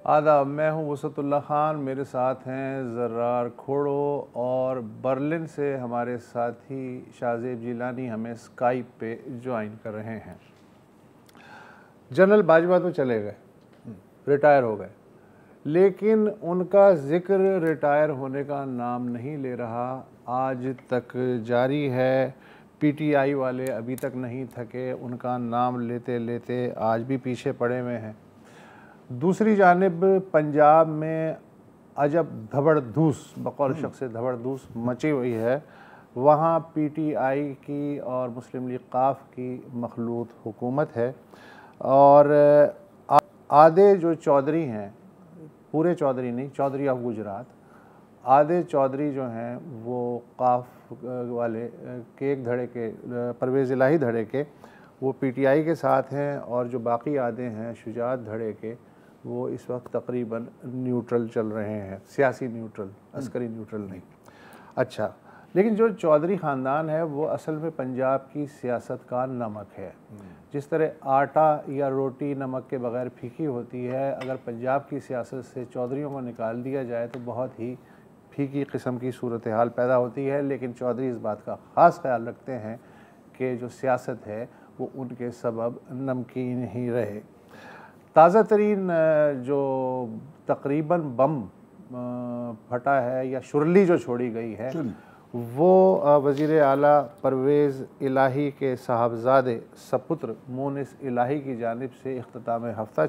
आदाब, मैं हूं वसतुल्लाह ख़ान। मेरे साथ हैं ज़र्रार खोड़ो और बर्लिन से हमारे साथी शाहज़ेब जिलानी हमें स्काइप पे ज्वाइन कर रहे हैं। जनरल बाजवा तो चले गए, रिटायर हो गए, लेकिन उनका ज़िक्र रिटायर होने का नाम नहीं ले रहा, आज तक जारी है। पीटीआई वाले अभी तक नहीं थके, उनका नाम लेते लेते आज भी पीछे पड़े हुए हैं। दूसरी जानिब पंजाब में अजब धबड़धूस, बकौल शख्स धबड़धूस मची हुई है। वहाँ पीटीआई की और मुस्लिम लीग काफ की मखलूत हुकूमत है और आधे जो चौधरी हैं, पूरे चौधरी नहीं, चौधरी ऑफ गुजरात, आधे चौधरी जो हैं वो काफ वाले के एक धड़े के, परवेज़ इलाही धड़े के, वो पीटीआई के साथ हैं और जो बाकी आधे हैं शुजात धड़े के, वो इस वक्त तकरीबन न्यूट्रल चल रहे हैं, सियासी न्यूट्रल, अस्करी न्यूट्रल नहीं। अच्छा, लेकिन जो चौधरी ख़ानदान है वो असल में पंजाब की सियासत का नमक है। जिस तरह आटा या रोटी नमक के बग़ैर फीकी होती है, अगर पंजाब की सियासत से चौधरीयों को निकाल दिया जाए तो बहुत ही फीकी किस्म की सूरत हाल पैदा होती है। लेकिन चौधरी इस बात का ख़ास ख्याल रखते हैं कि जो सियासत है वो उनके सबब नमकीन ही रहे। ताज़ा तरीन जो तकरीबन बम फटा है या शुरली जो छोड़ी गई है वो वज़ीर आला परवेज़ इलाही के साहबजादे सपुत्र मोनिस इलाही की जानिब से इख्तिताम हफ्ता,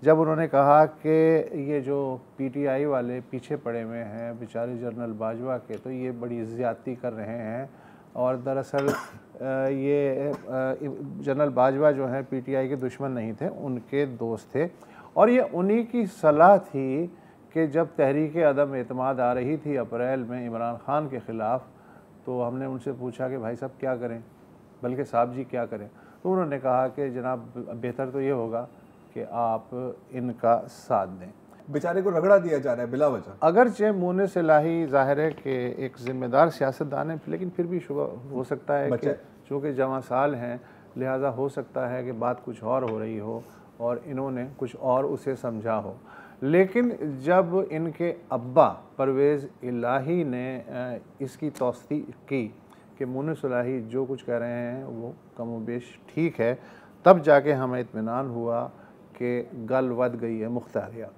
जब उन्होंने कहा कि ये जो पीटीआई वाले पीछे पड़े हुए हैं बेचारे जनरल बाजवा के, तो ये बड़ी ज़्यादती कर रहे हैं और दरअसल ये जनरल बाजवा जो हैं पीटीआई के दुश्मन नहीं थे, उनके दोस्त थे। और ये उन्हीं की सलाह थी कि जब तहरीक अदम एतमाद आ रही थी अप्रैल में इमरान ख़ान के ख़िलाफ़, तो हमने उनसे पूछा कि भाई साहब क्या करें, बल्कि साहब जी क्या करें, तो उन्होंने कहा कि जनाब बेहतर तो ये होगा कि आप इनका साथ दें। बेचारे को रगड़ा दिया जा रहा है बिला वजह। अगरचे मोनिस इलाही ज़ाहिर है कि एक ज़िम्मेदार सियासतदान है, लेकिन फिर भी शुबा हो सकता है कि चूँकि जवां साल हैं लिहाजा हो सकता है कि बात कुछ और हो रही हो और इन्होंने कुछ और उसे समझा हो। लेकिन जब इनके अब्बा परवेज़ इलाही ने इसकी तौसीक़ की कि मोनिस इलाही जो कुछ कह रहे हैं वो कम बेश ठीक है, तब जाके हमें इत्मीनान हुआ कि गल वध गई है मुख्तारिया।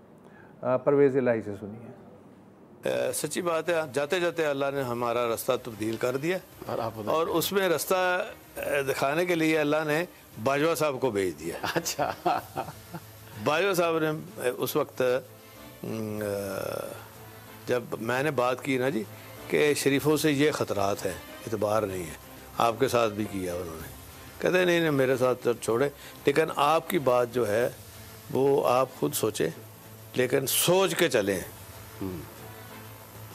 परवेज़ इलाही से सुनिए। सच्ची बात है, जाते जाते अल्लाह ने हमारा रास्ता तब्दील कर दिया और उसमें रास्ता दिखाने के लिए अल्लाह ने बाजवा साहब को भेज दिया। अच्छा, बाजवा साहब ने उस वक्त जब मैंने बात की ना जी कि शरीफों से ये ख़तरात हैं, इतबार नहीं है, आपके साथ भी किया उन्होंने, कहते नहीं नहीं मेरे साथ तो छोड़े, लेकिन आपकी बात जो है वो आप खुद सोचें, लेकिन सोच के चलें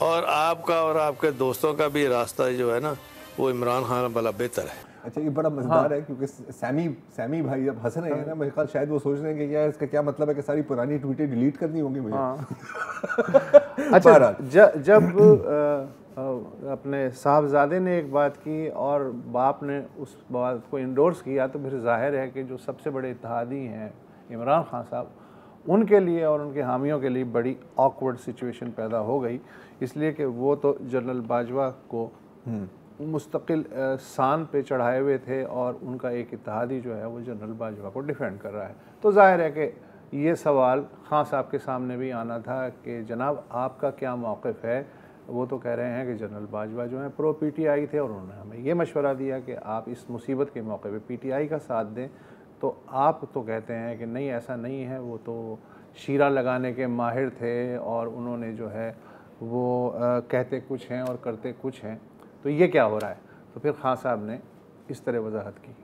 और आपका और आपके दोस्तों का भी रास्ता जो है ना वो इमरान खान वाला बेहतर है। अच्छा, ये बड़ा मजेदार है क्योंकि सैमी भाई जब हंस रहे हैं ना, मेरे ख्याल शायद वो सोच रहे हैं कि यार इसका क्या मतलब है कि सारी पुरानी ट्वीटें डिलीट करनी होंगी मुझे। अच्छा, जब अपने साहबजादे ने एक बात की और बाप ने उस बात को इंडोर्स किया, तो फिर जाहिर है कि जो सबसे बड़े इत्तेहादी हैं इमरान खान साहब, उनके लिए और उनके हामियों के लिए बड़ी ऑकवर्ड सिचुएशन पैदा हो गई, इसलिए कि वो तो जनरल बाजवा को मुस्तकिल सान पे चढ़ाए हुए थे और उनका एक इत्तेहादी जो है वो जनरल बाजवा को डिफेंड कर रहा है। तो जाहिर है कि ये सवाल खान साहब के सामने भी आना था कि जनाब आपका क्या मौक़िफ़ है। वो तो कह रहे हैं कि जनरल बाजवा जो हैं प्रो पीटीआई थे और उन्होंने हमें ये मशवरा दिया कि आप इस मुसीबत के मौके पे पीटीआई का साथ दें, तो आप तो कहते हैं कि नहीं ऐसा नहीं है, वो तो शीरा लगाने के माहिर थे और उन्होंने जो है वो कहते कुछ हैं और करते कुछ हैं, तो ये क्या हो रहा है। तो फिर खान साहब ने इस तरह वजाहत की।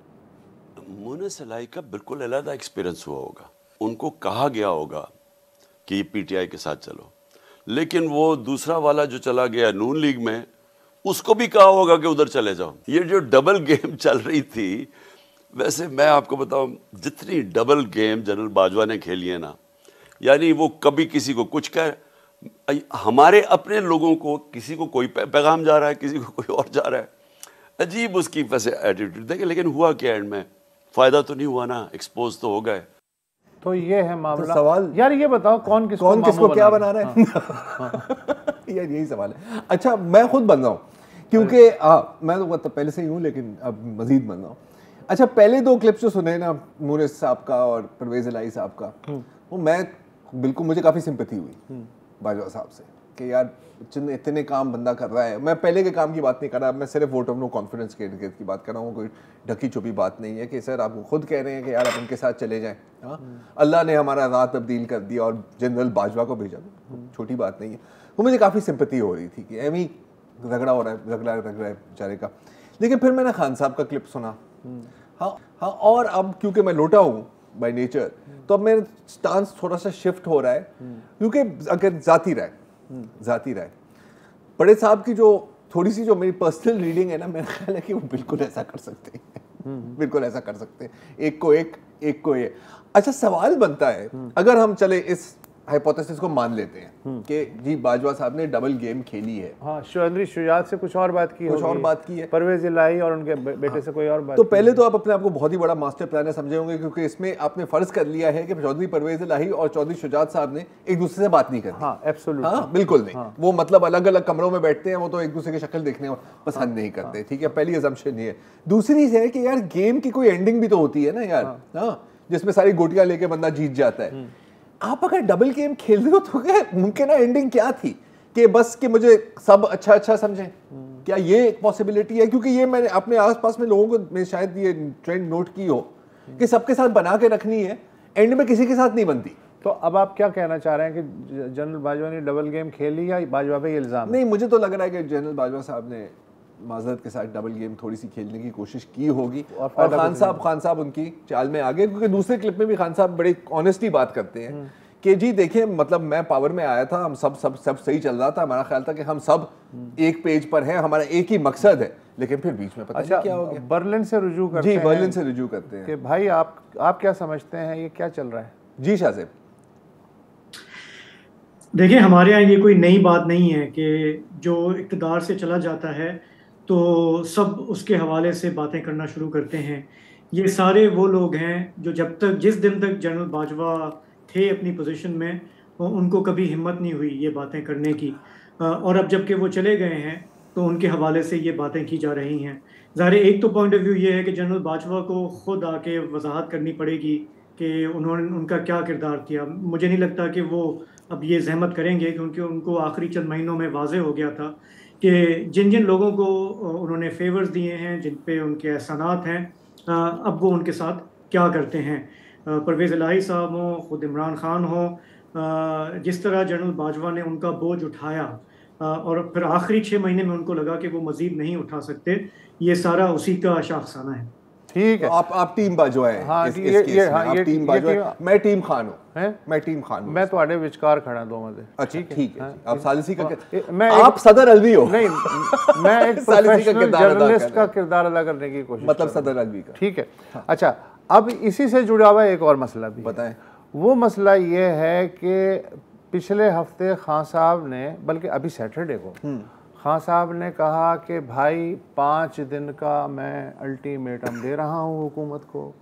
मोनिस इलाही का बिल्कुल अलग एक्सपीरियंस हुआ होगा, उनको कहा गया होगा कि पीटीआई के साथ चलो, लेकिन वो दूसरा वाला जो चला गया नून लीग में, उसको भी कहा होगा कि उधर चले जाओ। ये जो डबल गेम चल रही थी, वैसे मैं आपको बताऊं जितनी डबल गेम जनरल बाजवा ने खेली है ना, यानी वो कभी किसी को कुछ कह, हमारे अपने लोगों को किसी को कोई पैगाम जा रहा है, किसी को कोई और जा रहा है, अजीब उसकी वैसे एटीट्यूड देखे। लेकिन हुआ क्या एंड में, फ़ायदा तो नहीं हुआ ना, एक्सपोज तो हो गए। तो ये है मामला। तो सवाल यार ये बताओ कौन किसको क्या बना रहा है? यार यही सवाल है। अच्छा मैं खुद बन रहा हूँ क्योंकि मैं तो मतलब पहले से ही हूँ लेकिन अब मजीद बन रहा हूँ। अच्छा पहले 2 क्लिप्स जो सुने ना मोरिस साहब का और परवेज इलाही साहब का, वो मैं बिल्कुल मुझे काफ़ी सिंपैथी हुई बाजवा साहब से कि यार इतने काम बंदा कर रहा है। मैं पहले के काम की बात नहीं कर रहा, मैं सिर्फ वोट ऑफ नो कॉन्फिडेंस के की बात कर रहा हूँ। कोई ढकी छुपी बात नहीं है कि सर आप खुद कह रहे हैं कि यार आप उनके साथ चले जाएं। हाँ अल्लाह ने हमारा रात तब्दील कर दिया और जनरल बाजवा को भेजा, छोटी बात नहीं है। वो मुझे काफ़ी सिंपैथी हो रही थी कि एम ही झगड़ा हो रहा है, रग रहा है बेचारे का। लेकिन फिर मैंने खान साहब का क्लिप सुना। हाँ और अब क्योंकि मैं लोटा हूँ बाय नेचर, तो अब मेरा स्टांस थोड़ा सा शिफ्ट हो रहा है क्योंकि अगर जाती राय बड़े साहब की जो थोड़ी सी जो मेरी पर्सनल रीडिंग है ना, मेरा ख्याल है कि वो बिल्कुल ऐसा कर सकते हैं, बिल्कुल ऐसा कर सकते हैं, एक को एक। अच्छा सवाल बनता है अगर हम चले इस हाइपोथेसिस को मान लेते हैं कि जी बाजवा साहब ने डबल गेम खेली है। हाँ चौधरी शुजात से कुछ और बात की है, परवेज इलाही और उनके बेटे से कोई और बात। तो पहले तो आप अपने आप को बहुत ही बड़ा मास्टर प्लानर समझे होंगे क्योंकि इसमें आपने फर्ज कर लिया है कि चौधरी परवेज इलाही और चौधरी शुजात साहब ने एक दूसरे से बात नहीं करी। हाँ एब्सोल्युटली, हाँ बिल्कुल नहीं। वो मतलब अलग अलग कमरों में बैठते हैं, वो तो एक दूसरे की शक्ल देखने पसंद नहीं करते। ठीक है, पहली अजम्पशन ये है। दूसरी है कि यार गेम की कोई एंडिंग भी तो होती है ना यार, हाँ जिसमें सारी गोटियां लेके बंदा जीत जाता है। आप अगर डबल गेम खेल रहे हो तो क्या मुमकिन एंडिंग क्या थी कि बस कि मुझे सब अच्छा समझें? क्या ये एक पॉसिबिलिटी है? क्योंकि ये मैंने अपने आसपास में लोगों को मैं शायद ये ट्रेंड नोट की हो कि सबके साथ बना के रखनी है, एंड में किसी के साथ नहीं बनती। तो अब आप क्या कहना चाह रहे हैं कि जनरल बाजवा ने डबल गेम खेली या बाजवा पे इल्जाम? नहीं, मुझे तो लग रहा है कि जनरल बाजवा साहब ने माजरत के साथ डबल गेम थोड़ी सी खेलने की कोशिश की होगी और खान साहब उनकी चाल में आ गए। क्योंकि दूसरे क्लिप में भी खान साहब बड़ी ऑनेस्टली बात करते हैं कि जी देखिए मतलब मैं पावर में आया था, हम सब सही चल रहा था, हमारा ख्याल था कि हम सब एक पेज पर हैं, हमारा एक ही मकसद है, लेकिन फिर बीच में पता नहीं क्या हो गया। बर्लिन से रुजू करते हैं। जी बर्लिन से रुजू करते हैं कि भाई आप क्या समझते हैं ये क्या चल रहा है? जी शाहज़ेब, देखिए हमारे यहाँ ये कोई नई बात नहीं है कि जो इक़्तिदार से चला जाता है तो सब उसके हवाले से बातें करना शुरू करते हैं। ये सारे वो लोग हैं जो जिस दिन तक जनरल बाजवा थे अपनी पोजीशन में, उनको कभी हिम्मत नहीं हुई ये बातें करने की, और अब जबकि वो चले गए हैं तो उनके हवाले से ये बातें की जा रही हैं। ज़ाहिर एक तो पॉइंट ऑफ व्यू ये है कि जनरल बाजवा को ख़ुद आके वजाहत करनी पड़ेगी कि उनका क्या किरदार किया। मुझे नहीं लगता कि वो अब ये जहमत करेंगे क्योंकि उनको आखिरी चंद महीनों में वाज़े हो गया था कि जिन जिन लोगों को उन्होंने फेवर्स दिए हैं, जिन पे उनके एहसानात हैं, अब वो उनके साथ क्या करते हैं। परवेज़ इलाही साहब हों, ख़ुद इमरान खान हो, जिस तरह जनरल बाजवा ने उनका बोझ उठाया और फिर आखिरी 6 महीने में उनको लगा कि वो मज़ीद नहीं उठा सकते, ये सारा उसी का शाखसाना है। ठीक है, आप टीम बाजवा है। हाँ, इस केस में आप टीम बाजवा है, मैं टीम खान हूँ। मैं टीम खान हूँ, मैं तुम्हारे विचकार खड़ा दो मजे। अच्छा ठीक है, आप सालिसी का आप सदर अलवी हो। नहीं, मैं एक प्रोफेशनल जर्नलिस्ट का किरदार अदा करने की कोशिश, मतलब सदर अलवी का। ठीक है। अच्छा, अब इसी से जुड़ा हुआ एक और मसला भी बताएं। वो मसला ये है कि पिछले हफ्ते खान साहब ने, बल्कि अभी सैटरडे को खान साहब ने कहा कि भाई 5 दिन का मैं अल्टीमेटम दे रहा हूँ हुकूमत को,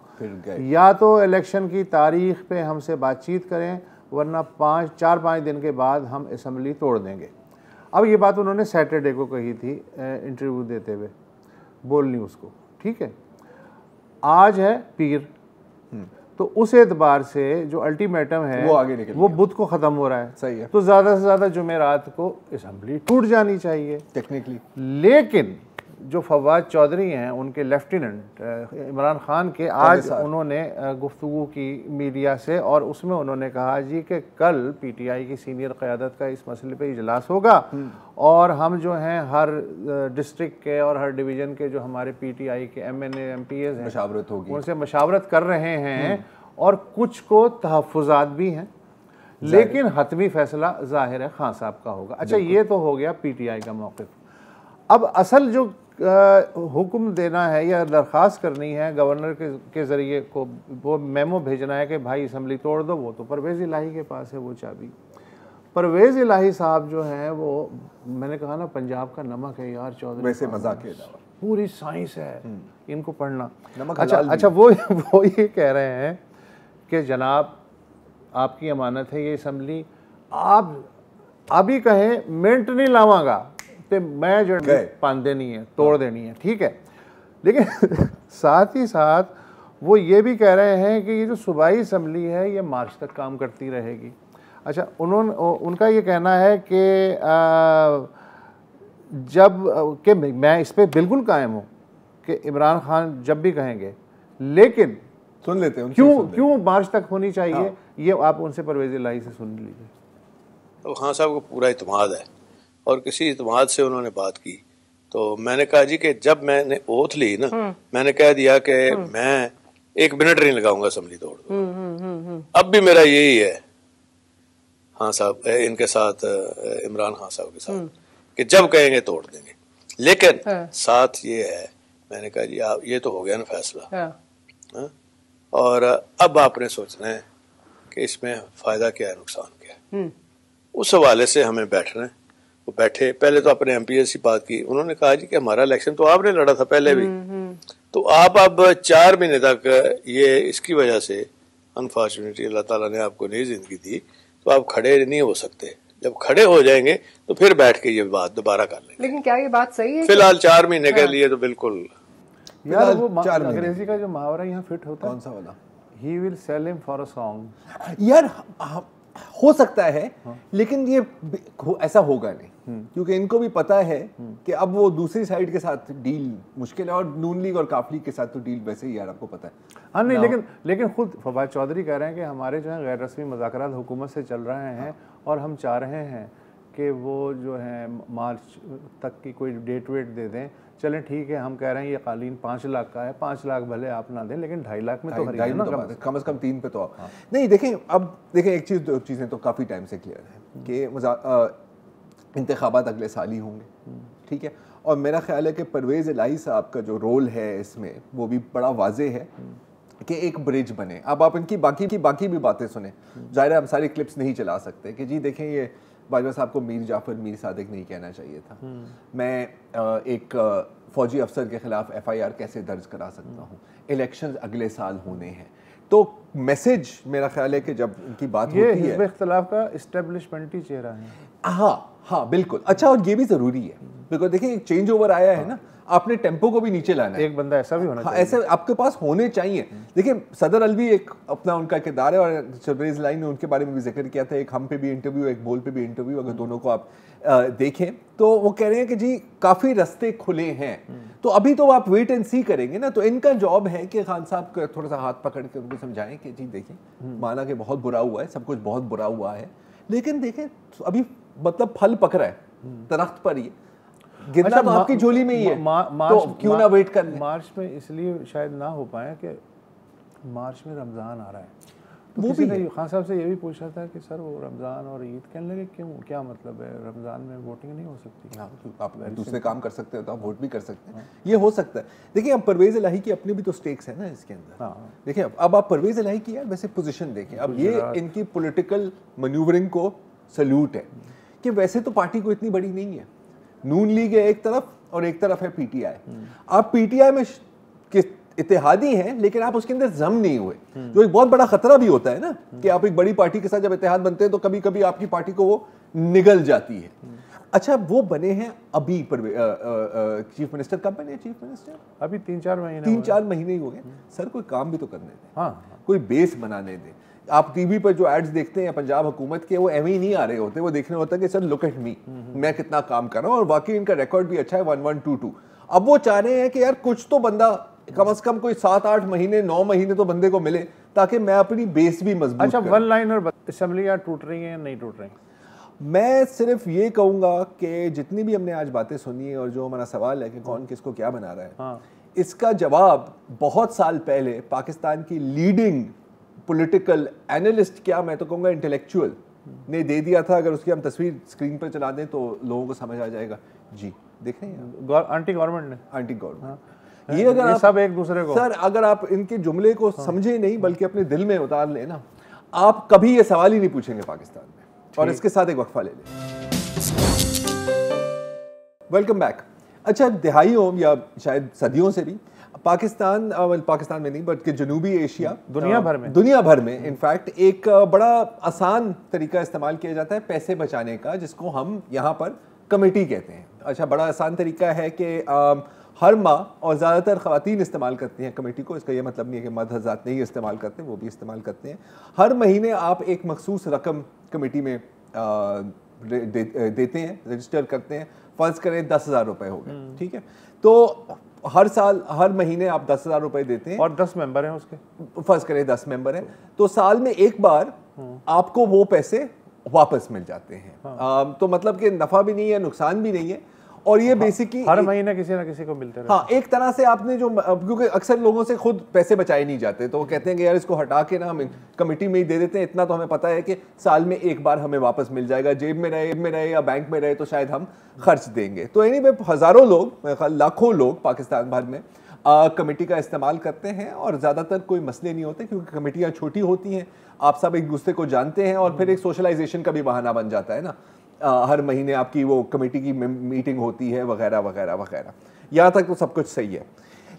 या तो इलेक्शन की तारीख पे हमसे बातचीत करें वरना 4-5 दिन के बाद हम असम्बली तोड़ देंगे। अब ये बात उन्होंने सैटरडे को कही थी इंटरव्यू देते हुए, बोल न्यूज़ को। ठीक है, आज है पीर, तो उस एतबार से जो अल्टीमेटम है वो आगे निकल, वो बुध को ख़त्म हो रहा है। सही है, तो ज़्यादा से ज़्यादा जुमेरात को असम्बली टूट जानी चाहिए टेक्निकली। लेकिन जो फवाद चौधरी हैं, उनके लेफ्टिनेंट इमरान खान के, आज उन्होंने गुफ्तगू की मीडिया से और उसमें उन्होंने कहा जी कि कल पीटीआई की सीनियर क़यादत का इस मसले पे इजलास होगा और हम जो हैं हर डिस्ट्रिक्ट के और हर डिवीज़न के जो हमारे पीटीआई के MNA MPs हैं मशावरत होगी, उनसे मशावरत कर रहे हैं और कुछ को तहफ़्फ़ुज़ात भी हैं, लेकिन हतमी फ़ैसला ज़ाहिर है खान साहब का होगा। अच्छा, ये तो हो गया पीटीआई का मौक़िफ़। अब असल जो हुक्म देना है या दरख्वास्त करनी है गवर्नर के ज़रिए को, वो मेमो भेजना है कि भाई असम्बली तोड़ दो, वो तो परवेज़ इलाही के पास है वो चाबी। परवेज़ इलाही साहब जो हैं वो, मैंने कहा ना पंजाब का नमक है यार चौधरी, वैसे मजाक के अलावा पूरी साइंस है इनको पढ़ना। नमक अच्छा, वो ये कह रहे हैं कि जनाब आपकी अमानत है ये असम्बली, आप अभी कहें मिनट नहीं लावांगा तो मैं जो पान देनी है, तोड़ देनी है, ठीक है। लेकिन साथ ही साथ वो ये भी कह रहे हैं कि ये जो सूबाई असम्बली है ये मार्च तक काम करती रहेगी। अच्छा, उनका ये कहना है कि मैं इस पर बिल्कुल कायम हूँ कि इमरान खान जब भी कहेंगे, लेकिन सुन लेते हैं क्यों मार्च तक होनी चाहिए, ये आप उनसे परवेज़ इलाही से सुन लीजिए। तो खान साहब को पूरा इत्मीनान है और किसी इत्मीनान से उन्होंने बात की, तो मैंने कहा जी कि जब मैंने ओथ ली ना, मैंने कह दिया कि मैं 1 मिनट नहीं लगाऊंगा असम्बली तोड़ दूं। अब भी मेरा यही है हाँ साहब, इनके साथ, इमरान खान साहब के साथ, कि जब कहेंगे तोड़ देंगे। लेकिन साथ ये है, मैंने कहा जी आप ये तो हो गया ना फैसला, और अब आपने सोचना है कि इसमें फायदा क्या है, नुकसान क्या है। उस हवाले से हमें बैठना है। वो बैठे, पहले तो अपने एमपीएस की बात की, उन्होंने कहा जी कि हमारा इलेक्शन तो आपने लड़ा था पहले भी, तो आप अब 4 महीने तक ये इसकी वजह से अनफॉर्चुनेटली अल्लाह ताला ने आपको नई जिंदगी दी, तो आप खड़े नहीं हो सकते। जब खड़े हो जाएंगे तो फिर बैठ के ये बात दोबारा कर लेंगे। लेकिन क्या ये बात सही है? फिलहाल 4 महीने के लिए तो बिल्कुल यार, वो अंग्रेजी का जो मुहावरा यहाँ फिट होता है, कौन सा वाला? He will sell him for a song। यार हो सकता है, लेकिन ये ऐसा होगा नहीं, क्योंकि इनको भी पता है कि अब वो दूसरी साइड के साथ डील मुश्किल है, और नून लीग और काफ लीग के साथ तो डील वैसे ही यार आपको पता है। हाँ नहीं, लेकिन खुद फवाद चौधरी कह रहे हैं कि हमारे जो है गैर रस्मी मुज़ाकरात हुकूमत से चल रहे हैं, और हम चाह रहे हैं कि वो जो है मार्च तक की कोई डेट वेट दे दें। चलें ठीक है, हम कह रहे हैं ये कालीन 5 लाख का है, 5 लाख भले आप ना दें, लेकिन 2.5 लाख में तो हरियाणा ना, कम से कम 3 पे तो आप नहीं देखें। अब देखें, एक चीज़, 2 चीज़ें तो काफ़ी टाइम से क्लियर है कि इंतखाबात अगले साल ही होंगे, ठीक है। और मेरा ख्याल है कि परवेज़ इलाही साहब का जो रोल है इसमें वो भी बड़ा वाजे है कि एक ब्रिज बने। अब आप इनकी बाकी भी बातें सुने, ज़ाहिर है हम सारी क्लिप्स नहीं चला सकते कि जी देखें ये बाजवा साहब को मीर जाफ़र मीर सादिक नहीं कहना चाहिए था, मैं एक फ़ौजी अफसर के ख़िलाफ़ FIR कैसे दर्ज करा सकता हूँ, इलेक्शंस अगले साल होने हैं। तो मैसेज मेरा ख्याल है कि जब इनकी बात होती है, हिज़्ब इख्तिलाफ का इस्टेब्लिशमेंट ही चेहरा है। हाँ बिल्कुल। अच्छा, और ये भी ज़रूरी है, बिकॉज देखिए चेंज ओवर आया है ना, आपने टेम्पो को भी नीचे लाना है। एक बंदा ऐसा भी होना चाहिए। ऐसे आपके पास होने चाहिए। देखिए सदर अलवी एक अपना उनका किरदार है, और शबरेज लाइन ने उनके बारे में भी जिक्र किया था, एक हम पे भी इंटरव्यू, एक बोल पे भी इंटरव्यू, अगर दोनों को आप देखें तो वो कह रहे हैं कि जी काफ़ी रास्ते खुले हैं। तो अभी तो आप वेट एंड सी करेंगे ना, तो इनका जॉब है कि खान साहब को थोड़ा सा हाथ पकड़ के उनको समझाएं कि जी देखिए, माना कि बहुत बुरा हुआ है, सब कुछ बहुत बुरा हुआ है, लेकिन देखें अभी मतलब फल पक रहा है दरख्त पर, ये गिरना तो आपकी झोली में ही है, तो क्यों ना वेट कर लें। मार्च में इसलिए शायद ना हो पाए कि मार्च में रमज़ान आ रहा है, तो वो किसी भी ने खान साहब से ये भी पूछा था कि सर वो रमज़ान और ईद कहने लगे क्यों, क्या मतलब है, रमज़ान में वोटिंग नहीं हो सकती? हाँ, आप दूसरे काम कर सकते हो तो आप वोट भी कर सकते हैं, ये हो सकता है। देखिए अब परवेज़ इलाही की अपनी भी तो स्टेक्स है ना इसके अंदर। हाँ, देखिए अब आप परवेज़ इलाही की यार वैसे पोजीशन देखें, अब ये इनकी पॉलिटिकल मैन्यूवरिंग को सल्यूट है कि वैसे तो पार्टी को इतनी बड़ी नहीं है, नून लीग है एक तरफ और एक तरफ है PTI। आप PTI में इत्तेहादी हैं, लेकिन आप उसके अंदर जम नहीं हुए, जो एक बहुत बड़ा खतरा भी होता है ना, कि आप एक बड़ी पार्टी के साथ जब इत्तेहाद बनते हैं तो कभी कभी आपकी पार्टी को वो निगल जाती है। अच्छा, वो बने हैं अभी चीफ मिनिस्टर कब बने? चीफ मिनिस्टर अभी 3-4 महीने ही हो गए। सर कोई काम भी तो करने दें, हाँ, कोई बेस बनाने दें। आप टीवी पर जो एड्स देखते हैं पंजाब हुकूमत के, वो एवं ही नहीं आ रहे होते, वो देखने होता है कि सर लुक एट मी, मैं कितना काम कर रहा हूँ, और वाकई इनका रिकॉर्ड भी अच्छा है 1122। अब वो चाह रहे हैं कि यार कुछ तो बंदा कम से कम कोई 7-8 महीने 9 महीने तो बंदे को मिले, ताकि मैं अपनी बेस भी मजबूत अच्छा, वन लाइनर असेंबलियां टूट रही हैं नहीं टूट रही? मैं सिर्फ ये कहूँगा कि जितनी भी हमने आज बातें सुनी है, और जो हमारा सवाल है कि कौन किसको क्या बना रहा है, हाँ, इसका जवाब बहुत साल पहले पाकिस्तान की लीडिंग पॉलिटिकल एनालिस्ट, क्या मैं तो कहूँगा इंटेलेक्चुअल, ने दे दिया था। अगर उसकी हम तस्वीर स्क्रीन पर चला दें तो लोगों को समझ आ जाएगा। जी देख रहे हैं, एंटी गवर्नमेंट ने, एंटी गवर्नमेंट। हाँ, ये अगर आप सब एक दूसरे को, सर अगर आप इनके जुमले को समझे नहीं बल्कि अपने दिल में उतार ले ना, आप कभी ये सवाल ही नहीं पूछेंगे पाकिस्तान में। और इसके साथ एक वक्फा ले लें। Welcome back. अच्छा, दहाइयों या शायद सदियों से भी पाकिस्तान में नहीं बल्कि जनूबी एशिया, दुनिया भर में इनफैक्ट एक बड़ा आसान तरीका इस्तेमाल किया जाता है पैसे बचाने का, जिसको हम यहाँ पर कमेटी कहते हैं। अच्छा, बड़ा आसान तरीका है कि हर माह, और ज़्यादातर ख़वातीन इस्तेमाल करती हैं कमेटी को, इसका ये मतलब नहीं है कि मर्द हज़रात नहीं इस्तेमाल करते, वो भी इस्तेमाल करते हैं। हर महीने आप एक मखसूस रकम कमेटी में देते हैं, रजिस्टर करते हैं। फ़र्ज़ करें 10,000 रुपये हो गए, ठीक है, तो हर साल हर महीने आप 10,000 रुपये देते हैं और 10 मेंबर हैं उसके, फ़र्ज़ करें 10 मेंबर हैं, तो साल में एक बार आपको वो पैसे वापस मिल जाते हैं। तो मतलब कि नफ़ा भी नहीं है, नुकसान भी नहीं है, और ये बेसिकली हर महीने किसी ना किसी को मिलते रहते। हाँ, एक तरह से आपने जो, क्योंकि अक्सर लोगों से खुद पैसे बचाए नहीं जाते, तो वो कहते हैं कि यार इसको हटा के ना हम कमेटी में ही दे देते हैं, इतना तो हमें पता है कि साल में एक बार हमें वापस मिल जाएगा, जेब में रहे या बैंक में रहे तो शायद हम खर्च देंगे। तो एनीवे हज़ारों लोग, लाखों लोग पाकिस्तान भर में कमेटी का इस्तेमाल करते हैं, और ज़्यादातर कोई मसले नहीं होते क्योंकि कमेटियाँ छोटी होती हैं, आप सब एक दूसरे को जानते हैं, और फिर एक सोशलाइजेशन का भी बहाना बन जाता है ना। हर महीने आपकी वो कमेटी की मीटिंग होती है वगैरह वगैरह वगैरह, यहाँ तक तो सब कुछ सही है।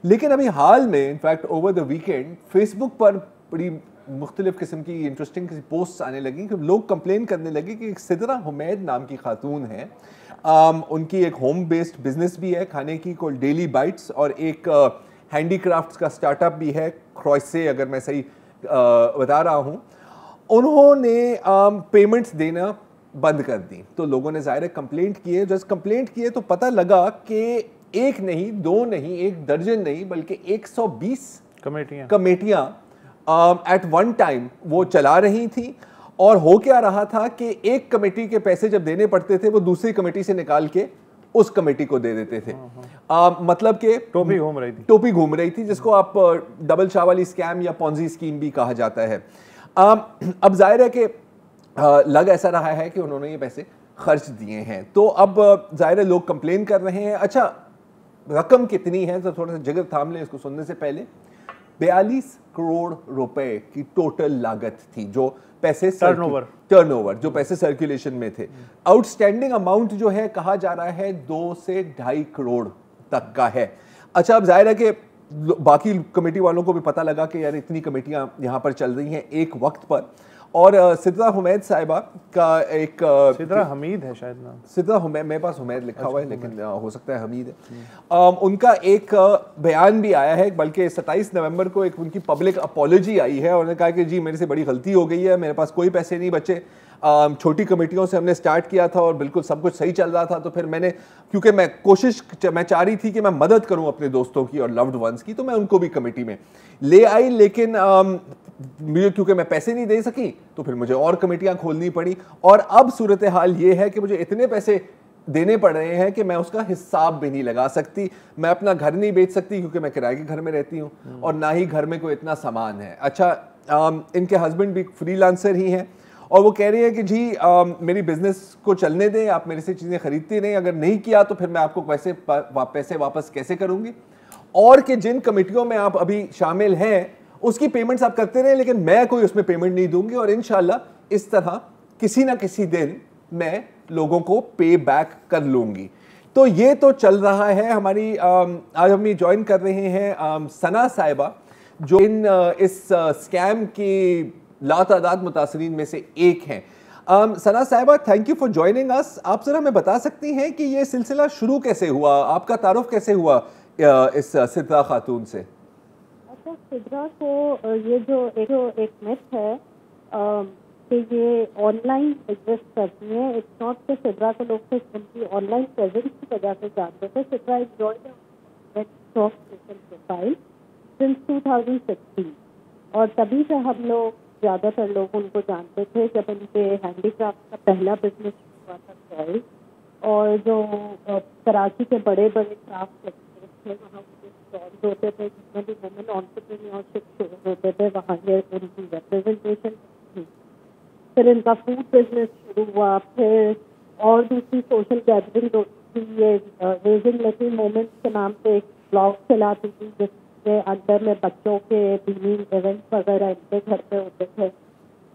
लेकिन अभी हाल में in fact over the weekend Facebook पर बड़ी मुख्तलिफ किस्म की इंटरेस्टिंग पोस्ट्स आने लगी कि लोग कंप्लेन करने लगे कि एक सिदरा हुमैद नाम की खातून है, उनकी एक होम बेस्ड बिजनेस भी है खाने की, कोई डेली बाइट्स, और एक हैंडीक्राफ्ट्स का स्टार्टअप भी है, क्रॉयसे, अगर मैं सही बता रहा हूँ। उन्होंने पेमेंट्स देना बंद कर दी, तो लोगों ने ज़ाहिर कंप्लेंट किए। जब कंप्लेंट किए तो पता लगा कि एक नहीं, दो नहीं, एक दर्जन नहीं, बल्कि 120 कमेटियाँ एट वन टाइम वो चला रही थी। और हो क्या रहा था कि एक कमेटी के पैसे जब देने पड़ते थे वो दूसरी कमेटी से निकाल के उस कमेटी को दे देते थे। मतलब कि टोपी घूम रही थी, जिसको आप डबल शाह वाली स्कैम या पॉन्जी स्कीम भी कहा जाता है। अब जाहिर है कि लग ऐसा रहा है कि उन्होंने ये पैसे खर्च दिए हैं, तो अब जाहिर है लोग कंप्लेन कर रहे हैं। अच्छा, रकम कितनी है तो थोड़ा सा जगह थाम लें इसको सुनने से पहले। 42 करोड़ रुपए की टोटल लागत थी, जो पैसे टर्नओवर जो पैसे सर्कुलेशन में थे। आउटस्टैंडिंग अमाउंट जो है कहा जा रहा है 2 से 2.5 करोड़ तक का है। अच्छा, अब जाहिर है कि बाकी कमेटी वालों को भी पता लगा कि यार इतनी कमेटियां यहाँ पर चल रही हैं एक वक्त पर, और सिदरा हुमैद साहिबा का एक सिदरा हमीद है शायद नाम, सिदरा हुमैद, मेरे पास हुमैद लिखा हुआ है लेकिन हो सकता है हमीद है। उनका एक बयान भी आया है, बल्कि 27 नवंबर को एक उनकी पब्लिक अपॉलॉजी आई है। उन्होंने कहा कि जी मेरे से बड़ी गलती हो गई है, मेरे पास कोई पैसे नहीं बचे, छोटी कमेटियों से हमने स्टार्ट किया था और बिल्कुल सब कुछ सही चल रहा था, तो फिर मैंने, क्योंकि मैं चाह रही थी कि मैं मदद करूं अपने दोस्तों की और लव्ड वंस की, तो मैं उनको भी कमेटी में ले आई। लेकिन मुझे, क्योंकि मैं पैसे नहीं दे सकी, तो फिर मुझे और कमेटियां खोलनी पड़ी, और अब सूरत हाल ये है कि मुझे इतने पैसे देने पड़ रहे हैं कि मैं उसका हिसाब भी नहीं लगा सकती। मैं अपना घर नहीं बेच सकती क्योंकि मैं किराए के घर में रहती हूँ, और ना ही घर में कोई इतना सामान है। अच्छा, इनके हस्बैंड भी फ्रीलांसर ही हैं, और वो कह रही है कि जी मेरी बिजनेस को चलने दें, आप मेरे से चीज़ें खरीदती नहीं, अगर नहीं किया तो फिर मैं आपको पैसे वापस कैसे करूँगी, और कि जिन कमेटियों में आप अभी शामिल हैं उसकी पेमेंट्स आप करते रहे, लेकिन मैं कोई उसमें पेमेंट नहीं दूंगी, और इंशाल्लाह इस तरह किसी ना किसी दिन मैं लोगों को पे बैक कर लूँगी। तो ये तो चल रहा है हमारी। आज हम ये ज्वाइन कर रहे हैं सना साहिबा, जो इस स्कैम की लातादाद मुतासरीन में से एक हैं। सना साहिबा, thank you for joining us. आप जरा हमें बता सकती हैं कि ये सिलसिला शुरू कैसे हुआ, आपका तारुफ कैसे हुआ इस सिदरा खातून से? अच्छा, सिदरा को ये जो एक मिथ है कि ये ऑनलाइन एग्जिस्ट करती है। इट्स नॉट कि सिदरा को लोग सिर्फ उनकी ऑनलाइन प्रेजेंस की वजह से जानते थे। Sidra is joined social profile since 2016, और तभी से हम लोग, ज़्यादातर लोग उनको जानते थे जब उनके हैंडीक्राफ्ट का पहला बिजनेस हुआ था टॉय, और जो कराची के बड़े बड़े क्राफ्ट थे वहाँ उनके स्टॉल्स होते थे, जिसमें भी वुमेन एंटरप्रेन्योरशिप शोज होते थे, वहाँ ये उनकी रिप्रेजेंटेशन थी। फिर इनका फूड बिजनेस शुरू हुआ, फिर और दूसरी सोशल गैदरिंग होती थी। ये रेजिंग लिटिल मोमेंट्स के नाम से एक ब्लॉग चलाती थी, जिसके अंदर में बच्चों के दीनी इवेंट्स वगैरह इनके घर पे होते थे।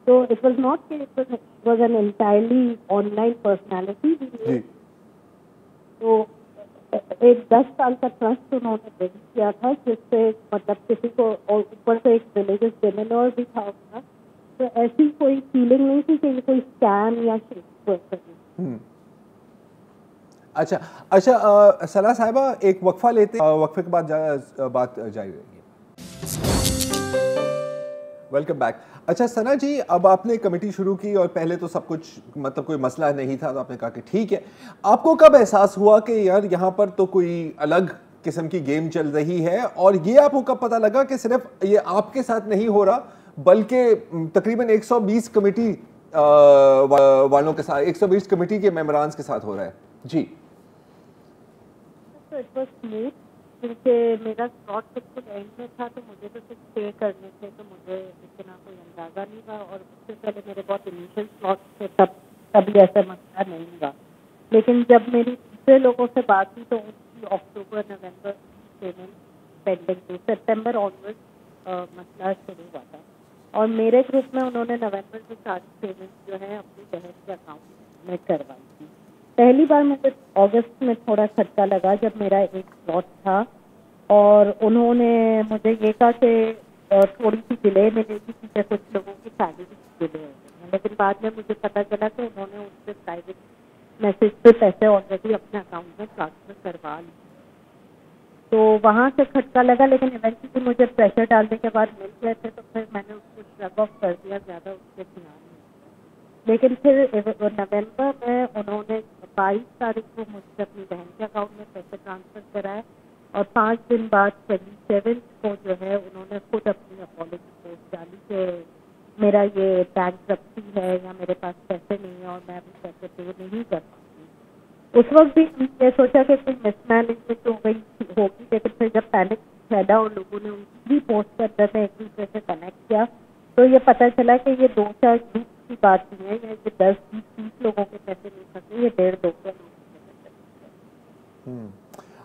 तो it was not it was an entirely online personality. तो एक 10 साल का ट्रस्ट उन्होंने बिल्ड किया था, जिससे मतलब किसी को, और ऊपर से एक रिलीजियस सेमिनार भी था उसका, तो ऐसी कोई फीलिंग नहीं थी कि ये कोई स्कैम या शिट। अच्छा अच्छा, सना साहिबा एक वक्फा लेते हैं, वक्फे के बाद बात जारी रहेगी। Welcome back. अच्छा सना जी, अब आपने कमेटी शुरू की और पहले तो सब कुछ मतलब कोई मसला नहीं था, तो आपने कहा कि ठीक है। आपको कब एहसास हुआ कि यार यहाँ पर तो कोई अलग किस्म की गेम चल रही है, और ये आपको कब पता लगा कि सिर्फ ये आपके साथ नहीं हो रहा बल्कि तकरीबन 120 कमेटी वालों के साथ, 120 कमेटी के मेंबरान के साथ हो रहा है? जी तो इट वाज स्मूथ, क्योंकि मेरा स्लॉट बिल्कुल एंड में था, तो मुझे तो सिर्फ पे करने थे, तो मुझे इतना कोई अंदाज़ा नहीं था। और उससे पहले मेरे बहुत इनिशियल स्लॉट थे, तब कभी ऐसा मसला नहीं हुआ। लेकिन जब मेरी दूसरे लोगों से बात हुई तो उनकी अक्टूबर नवंबर पेमेंट पेंडिंग थी, सितंबर ऑनवर्ड मसला शुरू हुआ था। और मेरे ग्रुप में उन्होंने नवंबर से सारी पेमेंट जो है अपनी बहन के अकाउंट में करवाई थी। पहली बार मुझे अगस्त में थोड़ा झटका लगा जब मेरा एक स्लॉट था, और उन्होंने मुझे ये कहा कि थोड़ी सी डिले मिलेगी क्योंकि कुछ लोगों की सैलरी डिले हो गई है। लेकिन बाद में मुझे पता चला कि उन्होंने उनसे प्राइवेट मैसेज पे पैसे ऑलरेडी अपने अकाउंट में ट्रांसफर करवा लिए। तो वहाँ से खटका लगा, लेकिन इवेंचुअली मुझे प्रेशर डालने के बाद मिल गए थे, तो फिर मैंने उसको श्रग ऑफ कर दिया, ज़्यादा उसके ध्यान नहीं। लेकिन फिर नवंबर में उन्होंने 22 तारीख को मुझसे अपनी बहन के अकाउंट में पैसे ट्रांसफ़र कराए, और 5 दिन बाद 27 को जो है उन्होंने खुद अपनी अपॉलॉजी पोस्ट डाली कि मेरा ये बैंकरप्सी है या मेरे पास पैसे नहीं है और मैं अभी पैसे पे नहीं कर पाती। उस वक्त भी ये सोचा कि कोई मिसमैनेजमेंट हो गई होगी, लेकिन फिर जब पैनिक फैला और लोगों ने उनकी भी पोस्ट करते थे एक दूसरे से कनेक्ट किया, तो ये पता चला कि ये 2-4 ग्रुप की बात नहीं है, ये 10-20-30 लोगों के पैसे नहीं सकते, ये 1.5-2 लोगों के पैसे।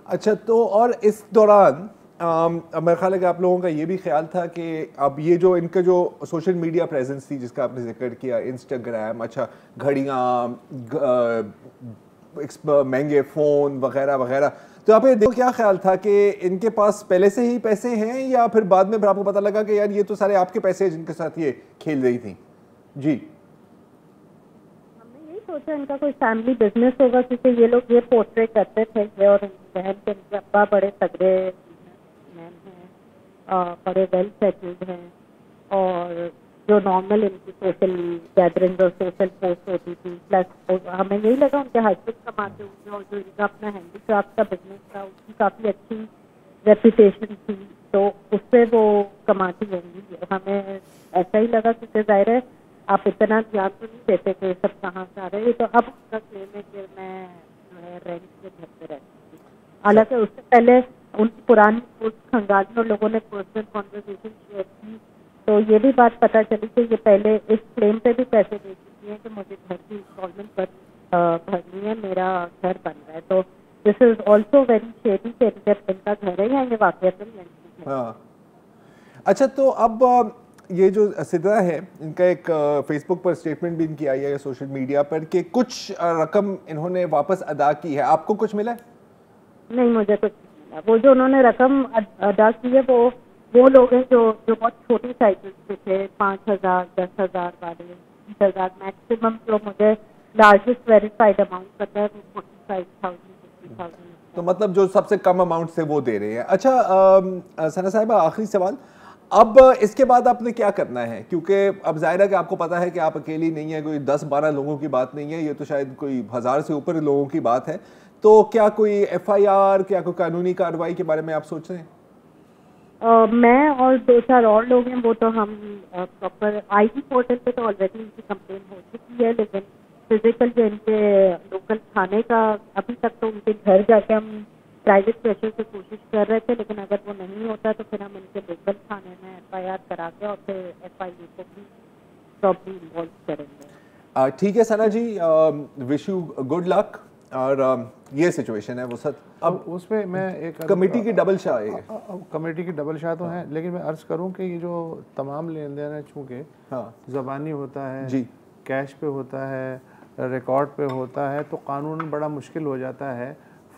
अच्छा, तो और इस दौरान मेरा ख्याल है कि आप लोगों का ये भी ख्याल था कि अब ये जो इनका जो सोशल मीडिया प्रेजेंस थी जिसका आपने जिक्र किया, इंस्टाग्राम, अच्छा घड़ियाँ, महंगे फ़ोन वगैरह वगैरह, तो आप ये देखो क्या ख्याल था कि इनके पास पहले से ही पैसे हैं या फिर बाद में आपको पता लगा कि यार ये तो सारे आपके पैसे हैं जिनके साथ ये खेल रही थी? जी, हमने यही सोचा इनका कोई फैमिली बिजनेस होगा, क्योंकि ये लोग ये पोर्ट्रे करते थे ये, और बहन के इनके अब्बा बड़े तगड़े मैन हैं, बड़े वेल सेटल्ड हैं, और जो नॉर्मल इनकी सोशल गैदरिंग और सोशल पोस्ट होती थी, प्लस हमें यही लगा उनके हस्बैंड कमाते होंगे, और जो इनका अपना हैंडीक्राफ्ट का बिजनेस था उसकी काफ़ी अच्छी रेपुटेशन थी, तो उससे वो कमाती होंगी। हमें ऐसा ही लगा, क्योंकि जाहिर है आप इतना ध्यान तो नहीं देते कि सब कहाँ से आ रहे हैं। तो अब उसका क्लेम है कि मैं जो है रेंट के घर पे रहती थी, हालांकि उससे पहले उनकी पुरानी पोस्ट खंगाली और लोगों ने पर्सनल कॉन्वर्सेशन शेयर की, तो ये भी बात पता चली कि ये पहले इस क्लेम पे भी पैसे दे चुकी हैं कि मुझे घर की इंस्टॉलमेंट भरनी है, मेरा घर बन रहा है। तो this is also very shady कि इनका घर है या ये वाकईतन लड़की है। हाँ। अच्छा, तो अब ये जो सिद्रा है इनका एक फेसबुक पर स्टेटमेंट भी इनकी आई है सोशल मीडिया पर कि कुछ रकम इन्होंने वापस अदा की है, आपको कुछ मिला? नहीं, मुझे कुछ नहीं मिला। वो जो उन्होंने रकम अदा की है वो लोग हैं जो बहुत छोटी साइकिल से थे, 5,000, 10,000 वाले, 20,000, मैक्सिमम जो मुझे लार्जेस्ट वेरीफाइड अमाउंट पता है वो 45,000, 50,000। तो मतलब जो सबसे कम अमाउंट से वो दे रहे हैं। अच्छा सना साहिबा, आखिरी सवाल, अब इसके बाद आपने क्या करना है? क्योंकि अब जाहिर है कि आपको पता है कि आप अकेली नहीं है, कोई 10-12 लोगों की बात नहीं है, ये तो शायद कोई 1000 से ऊपर लोगों की बात है। तो क्या कोई FIR, क्या कोई कानूनी कार्रवाई के बारे में आप सोच रहे हैं? मैं और 2-4 और लोग हैं, वो तो हम प्रॉपर IG पोर्टल पे तो ऑलरेडी इनकी कंप्लेन हो चुकी है, लेकिन फिजिकल जो इनके लोकल थाने का अभी तक तो उनके घर जाके हम प्राइवेट प्रेशर से कोशिश कर रहे थे, लेकिन अगर वो नहीं होता तो फिर हम इनके लोकल थाने में FIR करा के और फिर FIA को भी प्रॉब्लम इन्वॉल्व करेंगे। ठीक है सना जी, विश यू गुड लक। और ये सिचुएशन है वो सर। अब उसमें मैं एक कमेटी की डबल शाह है, कमेटी की डबल शाह तो है, लेकिन मैं अर्ज़ करूं कि ये जो तमाम लेन देन है, चूँकि हाँ ज़बानी होता है जी, कैश पे होता है, रिकॉर्ड पे होता है, तो कानून बड़ा मुश्किल हो जाता है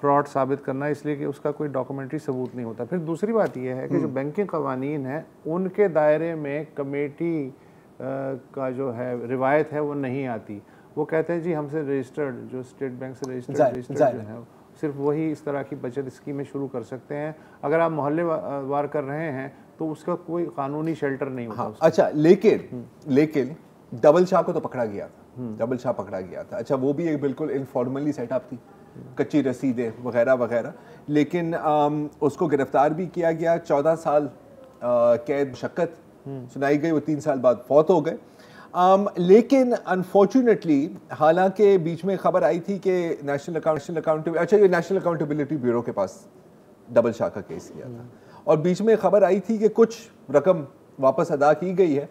फ्रॉड साबित करना, इसलिए कि उसका कोई डॉक्यूमेंट्री सबूत नहीं होता। फिर दूसरी बात यह है कि जो बैंकिंग कवानीन है उनके दायरे में कमेटी का जो है रिवायत है वो नहीं आती। वो कहते हैं जी हमसे रजिस्टर्ड, जो स्टेट बैंक से रजिस्टर्ड जो है सिर्फ वही इस तरह की बचत स्कीमें शुरू कर सकते हैं। अगर आप मोहल्ले वार कर रहे हैं तो उसका कोई कानूनी शेल्टर नहीं होता। अच्छा, लेकिन डबल शाह को तो पकड़ा गया था, डबल शाह पकड़ा गया था। अच्छा, वो भी एक बिल्कुल इनफॉर्मली सेटअप थी, कच्ची रसीदें वगैरह वगैरह, लेकिन उसको गिरफ्तार भी किया गया। 14 साल कैद मुशक्कत सुनाई गई, वो 3 साल बाद फौत हो गए। लेकिन अनफॉर्चुनेटली, हालांकि बीच में खबर आई थी कि नेशनल अकाउंटेबिलिटी ब्यूरो के पास डबल शाह का केस किया था, और बीच में खबर आई थी कि कुछ रकम वापस अदा की गई है।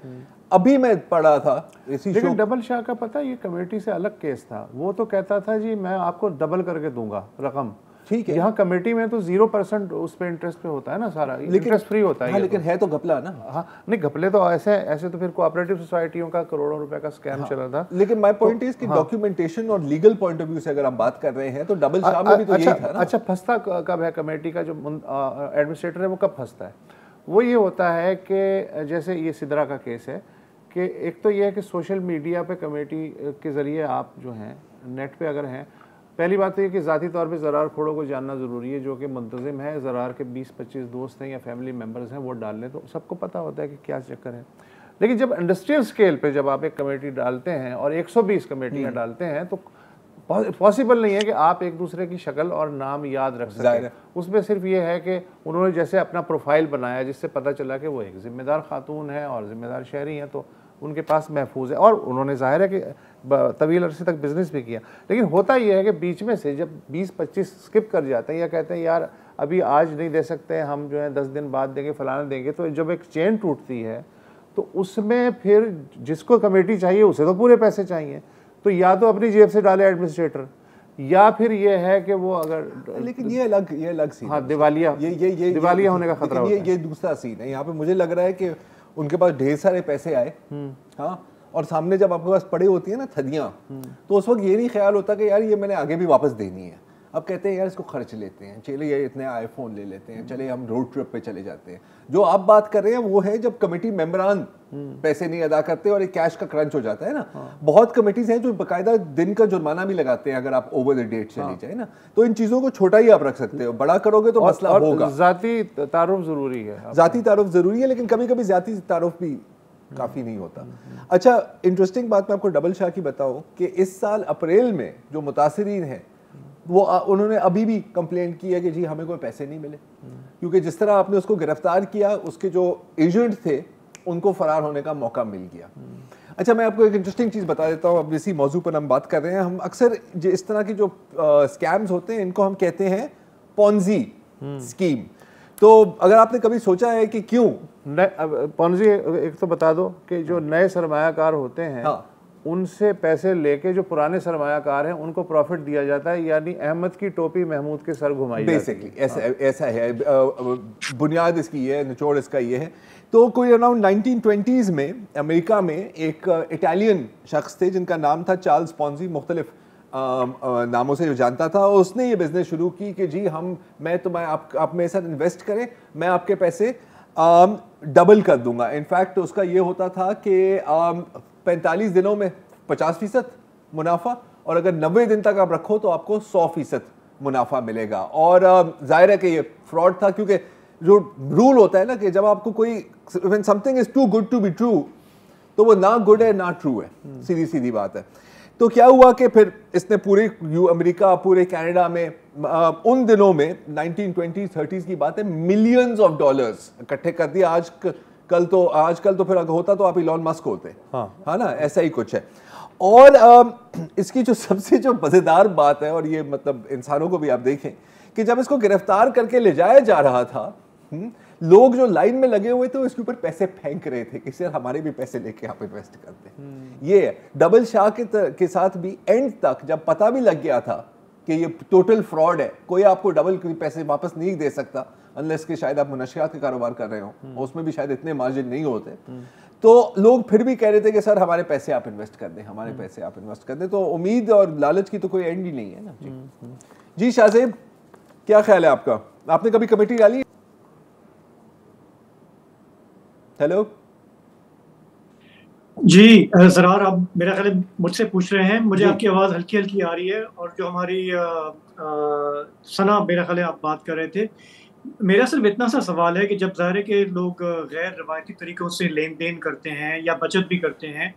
अभी मैं पढ़ा था लेकिन डबल शाह का पता, ये कमेटी से अलग केस था। वो तो कहता था जी मैं आपको डबल करके दूंगा रकम, ठीक है। यहाँ कमेटी में तो 0% उस पे इंटरेस्ट पे होता है ना सारा, इंटरेस्ट फ्री होता है। हाँ, लेकिन है तो घपला ना। हाँ, नहीं घपले तो ऐसे तो फिर कोऑपरेटिव सोसाइटियों का करोड़ों रुपए का स्कैम चला था। लेकिन माय पॉइंट इज कि डॉक्यूमेंटेशन और लीगल पॉइंट ऑफ व्यू से अगर हम बात कर रहे हैं तो डबल शाह में भी तो यही था ना। अच्छा, फंसता कब है कमेटी का जो एडमिनिस्ट्रेटर है, वो कब फंसता है? वो ये होता है कि जैसे ये सिदरा का केस है कि एक तो ये है कि सोशल मीडिया पे कमेटी के ज़रिए आप जो हैं नेट पे अगर हैं, पहली बात तो ये कि ज़ाती तौर पे ज़रार खोड़ो को जानना ज़रूरी है, जो कि मुंतज़िम है। ज़रार के 20-25 दोस्त हैं या फैमिली मेम्बर्स हैं, वो डाल लें तो सबको पता होता है कि क्या चक्कर है। लेकिन जब इंडस्ट्रियल स्केल पे जब आप एक कमेटी डालते हैं और 120 कमेटियाँ डालते हैं तो पॉसिबल नहीं है कि आप एक दूसरे की शक्ल और नाम याद रख सकें। उसमें सिर्फ ये है कि उन्होंने जैसे अपना प्रोफाइल बनाया जिससे पता चला कि वो एक ज़िम्मेदार खातून है और ज़िम्मेदार शहरी हैं, तो उनके पास महफूज है, और उन्होंने जाहिर है कि तवील अरसे तक बिजनेस भी किया। लेकिन होता यह है कि बीच में से जब 20-25 स्किप कर जाते हैं या कहते हैं यार अभी आज नहीं दे सकते, हम जो है 10 दिन बाद देंगे, फलाना देंगे, तो जब एक चेन टूटती है तो उसमें फिर जिसको कमेटी चाहिए उसे तो पूरे पैसे चाहिए, तो या तो अपनी जेब से डाले एडमिनिस्ट्रेटर, या फिर ये है कि वो अगर, लेकिन ये अलग सीन, हाँ, दिवालिया दिवालिया होने का खतरा होता है। ये दूसरा सीन है। यहाँ पे मुझे लग रहा है कि उनके पास ढेर सारे पैसे आए, हाँ, और सामने जब आपके पास पड़ी होती है ना थदियाँ, तो उस वक्त ये नहीं ख्याल होता कि यार ये मैंने आगे भी वापस देनी है। अब कहते हैं यार इसको खर्च लेते हैं, चलिए इतने आईफोन ले लेते हैं, चलिए हम रोड ट्रिप पे चले जाते हैं। जो आप बात कर रहे हैं वो है जब कमेटी मेंबरान पैसे नहीं अदा करते और एक कैश का क्रंच हो जाता है ना। बहुत कमेटीज हैं जो बाकायदा दिन का जुर्माना भी लगाते हैं अगर आप ओवर द डेट चली जाए ना। तो इन चीजों को छोटा ही आप रख सकते हो, बड़ा करोगे तो मसला होगा। जाती तारुफ जरूरी है, जाती तारुफ जरूरी है, लेकिन कभी कभी जाती तारुफ भी काफी नहीं होता। अच्छा, इंटरेस्टिंग बात मैं आपको डबल शाह की बताऊं कि इस साल अप्रैल में जो मुतासिरीन हैं वो उन्होंने अभी भी कंप्लेन की है कि जी हमें कोई पैसे नहीं मिले, क्योंकि जिस तरह आपने उसको गिरफ्तार किया उसके जो एजेंट थे उनको फरार होने का मौका मिल गया। अच्छा, मैं आपको एक इंटरेस्टिंग चीज़ बता देता हूँ। अब इसी मौजू पर हम बात कर रहे हैं। हम अक्सर इस तरह की जो स्कैम्स होते हैं इनको हम कहते हैं पॉन्जी स्कीम। तो अगर आपने कभी सोचा है कि क्यों पॉन्जी, एक तो बता दो कि जो नए सरमायाकार होते हैं, हाँ, उनसे पैसे लेके जो पुराने सरमायाकार हैं उनको प्रॉफिट दिया जाता है, यानी अहमद की टोपी महमूद के सर घुमाई बेसिकली ऐसा है। बुनियाद इसकी ये है, निचोड़ इसका ये है। तो कोई अराउंड 1920s में अमेरिका में एक इटालियन शख्स थे जिनका नाम था चार्ल्स पॉन्जी, मुख्तलिफ नामों से जो जानता था। और उसने ये बिजनेस शुरू की कि जी आप मेरे साथ इन्वेस्ट करें, मैं आपके पैसे डबल कर दूंगा। इनफैक्ट उसका ये होता था कि 45 दिनों में 50% मुनाफा, और अगर 90 दिन तक आप रखो तो आपको 100% मुनाफा मिलेगा। और जाहिर है कि ये फ्रॉड था, क्योंकि जो रूल होता है ना कि जब आपको कोई when something is too good to be true, तो वो ना गुड है ना ट्रू है, सीधी सीधी बात है। तो क्या हुआ कि फिर इसने पूरे अमेरिका, पूरे कनाडा में उन दिनों में 1920s-30s की बात है, मिलियंस ऑफ डॉलर्स इकट्ठे कर दिए। आजकल तो फिर अगर होता तो आप इलॉन मस्क होते, हाँ ना, ऐसा ही कुछ है। और इसकी जो सबसे जो मजेदार बात है, और ये मतलब इंसानों को भी आप देखें कि जब इसको गिरफ्तार करके ले जाया जा रहा था, लोग जो लाइन में लगे हुए थे इसके ऊपर पैसे फेंक रहे थे कि सर हमारे भी पैसे लेके आप इन्वेस्ट करते हैं। ये है डबल शाह के साथ भी एंड तक जब पता भी लग गया था कि ये टोटल फ्रॉड है, कोई आपको डबल पैसे वापस नहीं दे सकता अनलेस कि शायद आप मुनशियात के कारोबार कर रहे हो, उसमें भी शायद इतने मार्जिन नहीं होते, तो लोग फिर भी कह रहे थे कि सर हमारे पैसे आप इन्वेस्ट कर दें, हमारे पैसे आप इन्वेस्ट कर दें। तो उम्मीद और लालच की तो कोई एंड ही नहीं है ना। जी शाहजेब, क्या ख्याल है आपका? आपने कभी कमेटी डाली? हेलो जी ज़रार, आप मेरा ख्याल है मुझसे पूछ रहे हैं। मुझे जी। आपकी आवाज़ हल्की हल्की आ रही है, और जो हमारी सना, मेरा ख्याल है आप बात कर रहे थे। मेरा सिर्फ इतना सा सवाल है कि जब ज़ाहिर है कि लोग गैर रवायती तरीक़ों से लेन देन करते हैं या बचत भी करते हैं,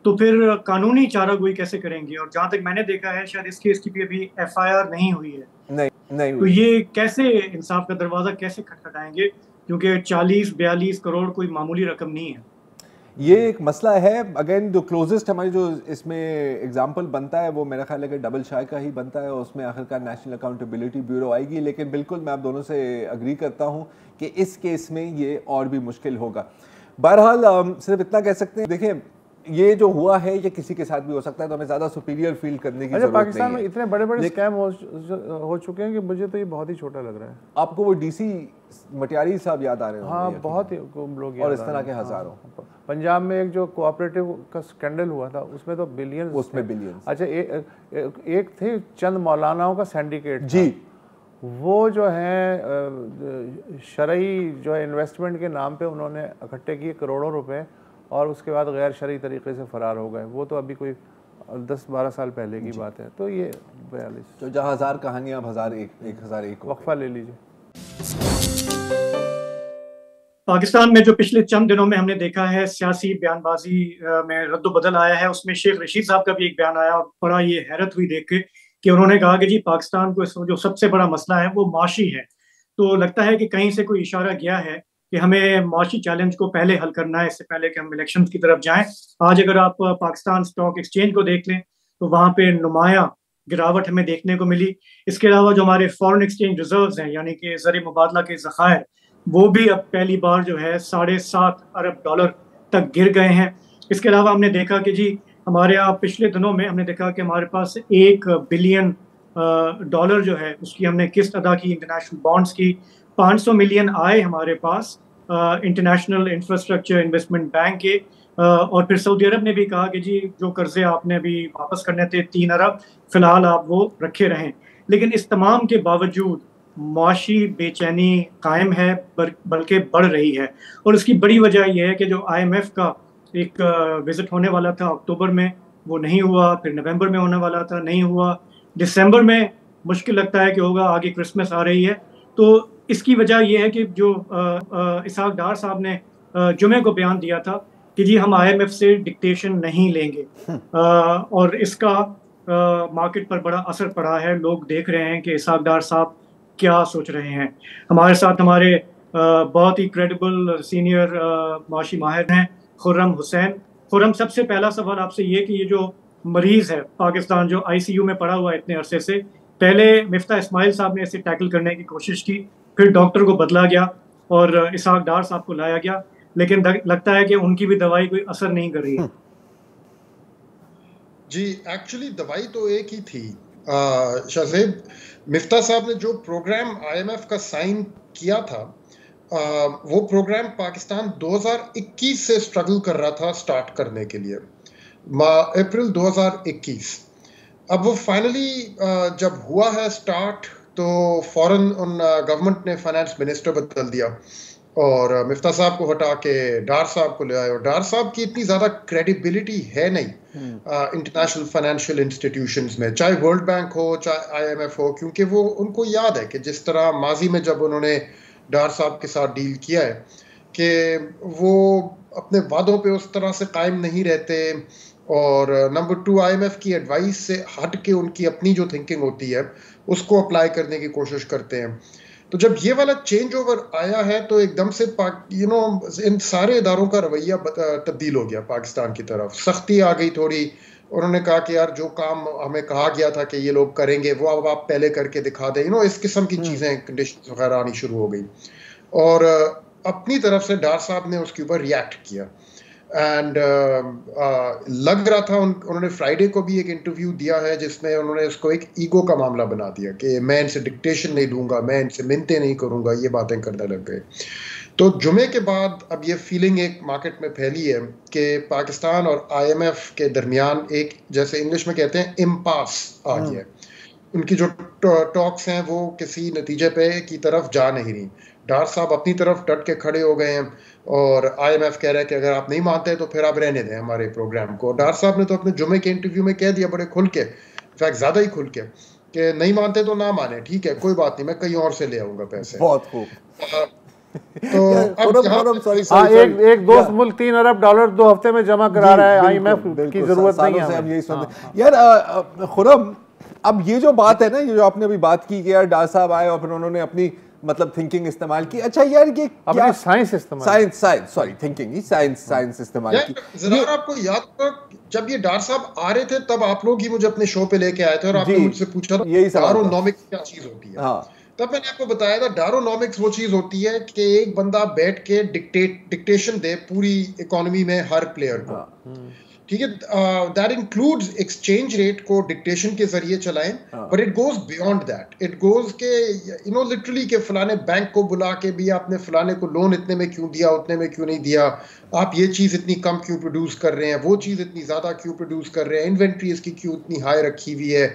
तो फिर कानूनी चारागोई कैसे करेंगे? और जहाँ तक मैंने देखा है, शायद इस केस की भी अभी FIR नहीं हुई है। नहीं तो हुई। ये कैसे इंसाफ का दरवाज़ा कैसे खटखटाएंगे? क्योंकि 40-42 करोड़ कोई मामूली रकम नहीं है। ये एक मसला है। अगेन जो क्लोजेस्ट हमारी जो इसमें एग्जांपल बनता है वो मेरा ख्याल है कि डबल शाय का ही बनता है, उसमें आखिरकार नेशनल अकाउंटेबिलिटी ब्यूरो आएगी। लेकिन बिल्कुल मैं आप दोनों से अग्री करता हूँ कि इस केस में ये और भी मुश्किल होगा। बहरहाल सिर्फ इतना कह सकते हैं, देखें ये जो हुआ है ये किसी के साथ भी हो सकता है, तो हमें ज़्यादा सुपीरियर फील करने की जरूरत पाकिस्तान नहीं में है। इतने बड़े बड़े स्कैम हो चुके हैं कि मुझे तो ये बहुत ही छोटा लग रहा है। आपको वो DC मटियारी साहब याद आ रहे होंगे? हाँ, बहुत ही लोग और इस तरह के हजारों। पंजाब में एक जो कोऑपरेटिव का स्कैंडल हुआ था उसमें तो बिलियंस। उसमें बिलियंस। अच्छा, एक थे चंद मौलानाओं का सिंडिकेट जी, वो जो है शरई जो है इन्वेस्टमेंट के नाम पे उन्होंने इकट्ठे किए करोड़ों रुपए, और उसके बाद गैर शरई तरीके से फरार हो गए। वो तो अभी कोई 10-12 साल पहले की बात है। तो ये 42 तो जहाँ 1000 कहानियाँ अब 1001 वक्फा ले लीजिए। पाकिस्तान में जो पिछले चंद दिनों में हमने देखा है, सियासी बयानबाजी में रद्द-बदल आया है। उसमें शेख रशीद साहब का भी एक बयान आया, और बड़ा ये हैरत हुई देख के कि उन्होंने कहा कि जी पाकिस्तान को जो सबसे बड़ा मसला है वो माशी है। तो लगता है कि कहीं से कोई इशारा गया है कि हमें माशी चैलेंज को पहले हल करना है, इससे पहले कि हम इलेक्शन की तरफ जाएं। आज अगर आप पाकिस्तान स्टॉक एक्सचेंज को देख लें तो वहाँ पे नुमाया गिरावट हमें देखने को मिली। इसके अलावा जो हमारे फॉरेन एक्सचेंज रिजर्व्स हैं, यानी कि ज़र मुबादला के ज़खायर, वो भी अब पहली बार जो है $7.5 अरब तक गिर गए हैं। इसके अलावा हमने देखा कि जी हमारे यहाँ पिछले दिनों में हमने देखा कि हमारे पास $1 बिलियन जो है उसकी हमने किस्त अदा की इंटरनेशनल बॉन्ड्स की। 500 मिलियन आए हमारे पास इंटरनेशनल इंफ्रास्ट्रक्चर इन्वेस्टमेंट बैंक के, और फिर सऊदी अरब ने भी कहा कि जी जो कर्जे आपने अभी वापस करने थे 3 अरब, फिलहाल आप वो रखे रहें। लेकिन इस तमाम के बावजूद माशी बेचैनी कायम है, बल्कि बढ़ रही है। और उसकी बड़ी वजह यह है कि जो IMF का एक विजिट होने वाला था अक्टूबर में, वो नहीं हुआ। फिर नवंबर में होने वाला था, नहीं हुआ। दिसंबर में मुश्किल लगता है कि होगा, आगे क्रिसमस आ रही है। तो इसकी वजह यह है कि जो इसहाक डार साहब ने जुमे को बयान दिया था कि जी हम IMF से डिक्टेशन नहीं लेंगे, और इसका मार्केट पर बड़ा असर पड़ा है। लोग देख रहे हैं कि इसहाक डार साहब क्या सोच रहे हैं। हमारे साथ हमारे बहुत ही क्रेडिबल सीनियर माशी माहिर हैं, खुर्रम हुसैन। खुर्रम, सबसे पहला सवाल आपसे ये कि ये जो मरीज है पाकिस्तान जो ICU में पड़ा हुआ है इतने अरसे से, पहले मिफ्ता इस्माइल साहब ने इसे टैकल करने की कोशिश की, फिर डॉक्टर को बदला गया और इसहाक डार साहब को लाया गया, लेकिन लगता है कि उनकी भी दवाई कोई असर नहीं कर रही है। जी, एक्चुअली दवाई तो एक ही थी शाहजेब। मिफ्ता साहब ने जो प्रोग्राम IMF का साइन किया था, वो प्रोग्राम पाकिस्तान 2021 से स्ट्रगल कर रहा था स्टार्ट करने के लिए, अप्रैल 2021। अब वो फाइनली जब हुआ है स्टार्ट, तो फौरन उन गवर्नमेंट ने फाइनेंस मिनिस्टर बदल दिया और मिफ्ता साहब को हटा के डार साहब को ले आए। और डार साहब की इतनी ज़्यादा क्रेडिबिलिटी है नहीं इंटरनेशनल फाइनेंशियल इंस्टीट्यूशंस में, चाहे वर्ल्ड बैंक हो चाहे IMF हो, क्योंकि वो उनको याद है कि जिस तरह माजी में जब उन्होंने डार साहब के साथ डील किया है कि वो अपने वादों पे उस तरह से कायम नहीं रहते, और नंबर 2 IMF की एडवाइस से हट के उनकी अपनी जो थिंकिंग होती है उसको अप्लाई करने की कोशिश करते हैं। तो जब ये वाला चेंज ओवर आया है तो एकदम से इन सारे इदारों का रवैया तब्दील हो गया पाकिस्तान की तरफ, सख्ती आ गई थोड़ी। उन्होंने कहा कि यार जो काम हमें कहा गया था कि ये लोग करेंगे वो अब आप पहले करके दिखा दें, इस किस्म की चीज़ें, कंडीशन वगैरह आनी शुरू हो गई। और अपनी तरफ से डार साहब ने उसके ऊपर रिएक्ट किया एंड लग रहा था उन्होंने फ्राइडे को भी एक इंटरव्यू दिया है जिसमें उन्होंने इसको एक ईगो का मामला बना दिया कि मैं इनसे डिक्टेशन नहीं लूँगा, मैं इनसे मिन्नतें नहीं करूँगा, ये बातें करने लग गए। तो जुमे के बाद अब ये फीलिंग एक मार्केट में फैली है कि पाकिस्तान और IMF के दरमियान एक, जैसे इंग्लिश में कहते हैं, इम्पास आ गया है। उनकी जो टॉक्स हैं वो किसी नतीजे पे की तरफ जा नहीं रही। डार साहब अपनी तरफ डट के खड़े हो गए हैं और IMF कह रहा है कि अगर आप नहीं मानते तो फिर आप रहने दें हमारे प्रोग्राम को। डार साहब ने तो अपने जुमे के इंटरव्यू में कह दिया बड़े खुल के, इनफैक्ट ज्यादा ही खुल के, कि नहीं मानते तो ना माने, ठीक है कोई बात नहीं, मैं कहीं और से ले आऊंगा पैसे। बहुत खूब। तो एक दोस्त मुल्क $3 अरब 2 हफ्ते में जमा करा रहा है, IMF की जरूरत नहीं है। हम यही सुनते यार। खुरम, अब ये जो बात है ना, ये जो आपने अभी बात की कि यार डार साहब आए और फिर उन्होंने अपनी मतलब थिंकिंग इस्तेमाल की। अच्छा यार ये क्या साइंस इस्तेमाल की। जरा आपको याद हो जब ये डार साहब आ रहे थे तब आप लोग ही मुझे अपने शो पे लेके आए थे और आपने मुझसे पूछा था डारोनॉमिक्स क्या चीज होती है। तब मैंने आपको बताया था डारोनॉमिक्स वो चीज होती है कि एक बंदा बैठ के डिक्टेशन दे पूरी इकोनॉमी में हर प्लेयर को, ठीक है। दैट इंक्लूड्स एक्सचेंज रेट को डिक्टेशन के जरिए चलाएं, but it goes beyond that. It goes के लिटरली के फलाने बैंक को बुला के भी आपने फलाने को लोन इतने में क्यों दिया, उतने में क्यों नहीं दिया, आप ये चीज इतनी कम क्यों प्रोड्यूस कर रहे हैं, वो चीज इतनी ज्यादा क्यों प्रोड्यूस कर रहे हैं, इन्वेंट्री इसकी क्यों इतनी हाई रखी हुई है,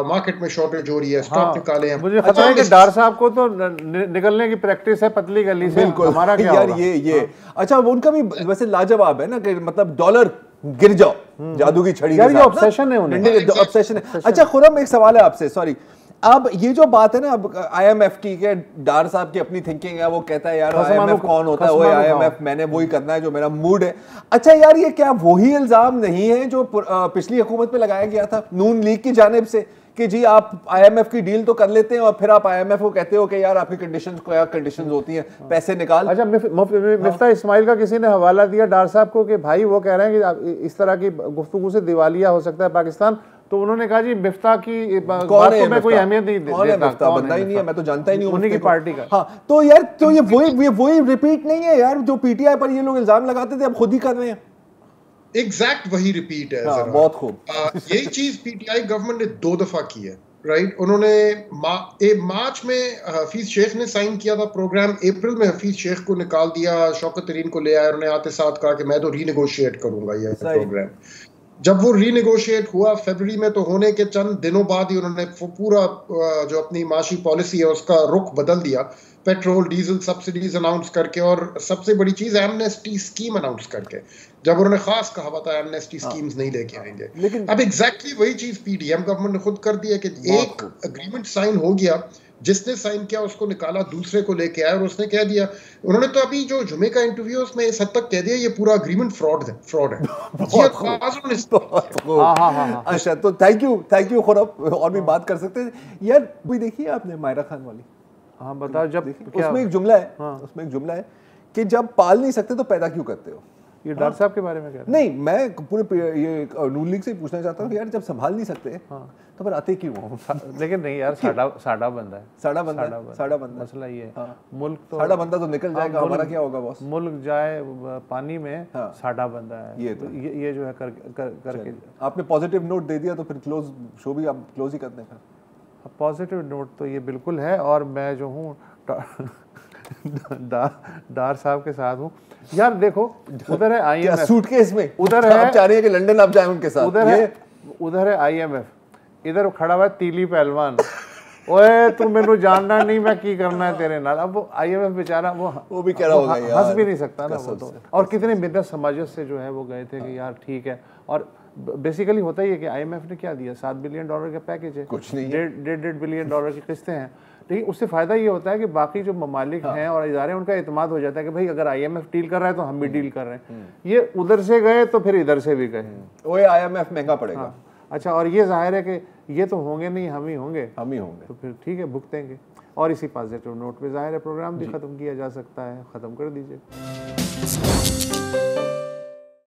मार्केट में शॉर्टेज हो रही है, स्टॉक निकाले हैं। मुझे पता है कि डार साहब को तो निकलने की प्रैक्टिस है पतली गली से। हमारा क्या यार ये अच्छा उनका भी वैसे लाजवाब है ना कि मतलब डॉलर गिर जाओ जादू की छड़ी, ऑब्सेशन है उन्हें, ऑब्सेशन है। अच्छा खुरम, एक सवाल है आपसे, सॉरी। अब ये जो बात है ना अब IMF की, के डार साहब की अपनी थिंकिंग है, वो कहता है यार IMF कौन होता है, वो IMF मैंने वही करना है जो मेरा मूड है। अच्छा यार ये क्या वही इल्जाम नहीं है जो पिछली हुकूमत पे लगाया गया था नून लीग की जानिब से कि जी आप IMF की डील तो कर लेते हैं और फिर आप IMF को कहते हो कि यार आपकी कंडीशंस क्या कंडीशंस होती हैं, पैसे निकाल। अच्छा मिफ्ता इस्माइल का किसी ने हवाला दिया डार साहब को कि भाई वो कह रहे हैं कि इस तरह की गुफ्तगू से दिवालिया हो सकता है पाकिस्तान, तो उन्होंने कहा जी मिफ्ता की बात को मैं कोई अहमियत नहीं देता, बंदा ही नहीं है, मैं तो जानता ही नहीं हूं उन्हीं की पार्टी का। हाँ तो यार तो ये वही रिपीट नहीं है यार जो PTI पर ये लोग इल्जाम लगाते थे, अब खुद ही कर रहे हैं। एग्जैक्ट वही रिपीट है। बहुत खूब। यही चीज PTI गवर्नमेंट ने 2 दफा की है, राइट। उन्होंने मार्च में हफीज शेख ने साइन किया था प्रोग्राम, अप्रैल में हफीज शेख को निकाल दिया, शौकत तरीन को ले आया, उन्होंने आते साथ कहा कि मैं तो रीनेगोशिएट करूंगा ये प्रोग्राम। जब वो रीनेगोशिएट हुआ फरवरी में, तो होने के चंद दिनों बाद ही उन्होंने पूरा जो अपनी माशी पॉलिसी है उसका रुख बदल दिया, पेट्रोल डीजल सब्सिडीज अनाउंस करके, और सबसे बड़ी चीज एमनेस्टी स्कीम अनाउंस करके, जब उन्होंने खास कहा था एमनेस्टी स्कीम्स नहीं लेके आएंगे। लेकिन अब एग्जैक्टली वही चीज PDM गवर्नमेंट ने खुद कर दी है कि एक अग्रीमेंट साइन हो गया, जिसने साइन किया उसको निकाला, दूसरे को लेके आया और उसने कह दिया, उन्होंने तो अभी जो जुमे का इंटरव्यू उसमें इस हद तक कह दिया ये पूरा अग्रीमेंट फ्रॉड है। अच्छा तो थैंक यू खुरम, और भी बात कर सकते हैं यार। भी देखिए आपने मायरा खान वाली, हाँ बताओ। जब उसमें एक जुमला है, उसमें एक जुमला है कि जब पाल नहीं सकते तो पैदा क्यों करते हो। ये डार साहब के बारे में क्या? नहीं, मैं पूरे ये नून लीग से पूछना चाहता हूँ कि यार जब संभाल नहीं सकते तो फिर आते क्यों हो? लेकिन नहीं यार, साड़ा बंदा है, साड़ा बंदा। मसला ये है मुल्क तो साड़ा बंदा तो निकल जाएगा, हमारा क्या होगा बॉस? मुल्क जाए पानी में, साड़ा बंदा है। ये तो ये जो है करके आपने पॉजिटिव नोट दे दिया तो फिर शो भी आप क्लोज ही कर दें। पॉजिटिव नोट तो ये बिल्कुल है, और मैं जो हूँ डार साहब के साथ हूँ यार। देखो उधर है IMF सूटकेस में, उधर है, आप चाह रहे हैं कि लंदन आप जाएं उनके साथ, उधर है IMF, इधर खड़ा हुआ तीली पहलवान, ओए तू मेनू जानना नहीं, मैं की करना है तेरे नाल। अब वो IMF बेचारा वो भी कह रहा होगा यार, हंस भी नहीं सकता ना वो तो। और कितने मिन्नत समाजत से जो है वो गए थे कि यार ठीक है। और बेसिकली होता ही है कि IMF ने क्या दिया, $7 बिलियन का पैकेज है, कुछ नहीं, $1.5 बिलियन की किस्तें हैं। लेकिन उससे फ़ायदा ये होता है कि बाकी जो ममालिक हैं और इदारे, उनका इत्माद हो जाता है कि भाई अगर IMF डील कर रहा है तो हम भी डील कर रहे हैं। ये उधर से गए तो फिर इधर से भी गए, ओए IMF महंगा पड़ेगा। अच्छा, और ये जाहिर है कि ये तो होंगे नहीं, हम ही होंगे, तो फिर ठीक है भुगतेंगे। और इसी पॉजिटिव नोट पे जाहिर है प्रोग्राम भी ख़त्म किया जा सकता है, ख़त्म कर दीजिए।